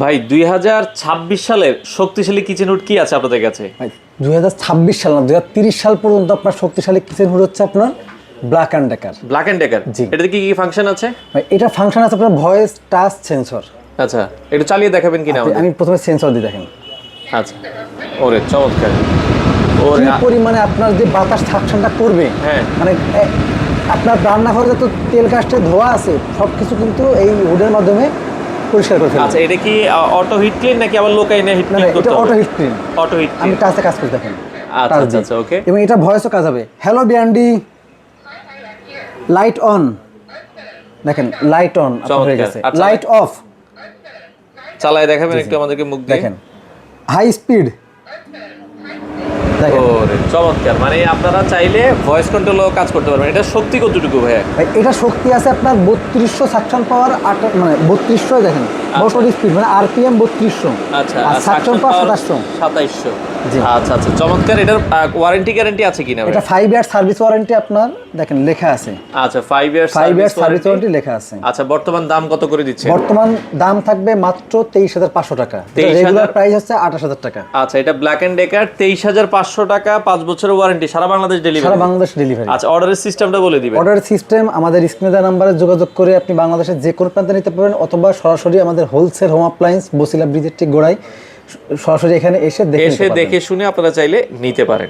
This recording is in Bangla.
ভাই 2026 সালের শক্তিশালী কিচেন হুড কি আছে আপনাদের কাছে? ভাই 2026 সাল না 2030 সাল পর্যন্ত আপনার শক্তিশালী কিচেন হুড হচ্ছে আপনার Black and Decker. Black and Decker, জি। এটাতে কি কি ফাংশন আছে? ভাই এটা ফাংশন আছে আপনার ভয়েস টাচ সেন্সর। আচ্ছা, একটু চালিয়ে দেখাবেন কিনা আমাদের? আমি প্রথমে সেন্সর দিয়ে দেখেন আচ্ছা, ওরে চমৎকার। ওরে কি পরিমাণে আপনার যে বাতাস সাকশনটা করবে, হ্যাঁ। মানে আপনার রান্নাঘরে যত তেল কাস্টে ধোয়া আছে সব কিছু কিন্তু এই হুডের মাধ্যমে পরিষ্কার করে ফেলবে। আচ্ছা, এটা কি অটো হিট ক্লিন নাকি আবার লোকাইনে হিট না ক্লিন করতে এটা হবে? Auto hit clean. Auto hit আমি ক্লিন। টাচে কাজ করে দেখেন। আচ্ছা touch আচ্ছা দিয়ে। আচ্ছা, ওকে। এবং এটা ভয়েসও কাজ হবে। হ্যালো বিয়ান্ডি, লাইট অন। দেখেন লাইট অন হয়ে চমৎকার। গেছে। আচ্ছা। লাইট অফ চালায় দেখাবেন একটু আমাদেরকে মুখ দিয়ে? দেখেন। হাই স্পিড দেখেন। ওরে চমৎকার, মানে আপনারা চাইলে ভয়েস কন্ট্রোলও কাজ করতে পারবেন। এটা শক্তি কতটুকু ভাইয়া? ভাই এটা শক্তি আছে আপনার 3200 সাকশন পাওয়ার, মানে 3200 দেখেন মোটর স্পিড মানে আরপিএম 3200। আচ্ছা, আর সাকশন পাওয়ার 2700। 2700। জি। আচ্ছা আচ্ছা, চমৎকার। এটার ওয়ারেন্টি গ্যারান্টি আছে কিনা ভাই? এটা 5 ইয়ার সার্ভিস ওয়ারেন্টি আপনার দেখেন লেখা আছে। আচ্ছা, 5 ইয়ার 5 ইয়ার সার্ভিস ওয়ারেন্টি লেখা আছে। আচ্ছা, বর্তমান দাম কত করে দিচ্ছে? বর্তমান দাম থাকবে মাত্র 23500 টাকা। 23,000 রেগুলার প্রাইস হচ্ছে 28000 টাকা। আচ্ছা, এটা ব্ল্যাক এন্ড ডেকার 23500 টাকা, 5 বছরের ওয়ারেন্টি, সারা বাংলাদেশ ডেলিভারি। সারা বাংলাদেশ ডেলিভারি। আচ্ছা, অর্ডারের সিস্টেমটা বলে দিবেন। অর্ডার সিস্টেম আমাদের স্ক্রিনে দেওয়া নাম্বারে যোগাযোগ করে আপনি বাংলাদেশের যে কোনো প্রান্তে নিতে পারবেন, অথবা সরাসরি আমাদের হোলসেল হোম অ্যাপ্লায়েন্স বসিলা ব্রিজের ঠিক গোড়ায় সরাসরি এখানে এসে দেখে এসে দেখে শুনে আপনারা চাইলে নিতে পারেন।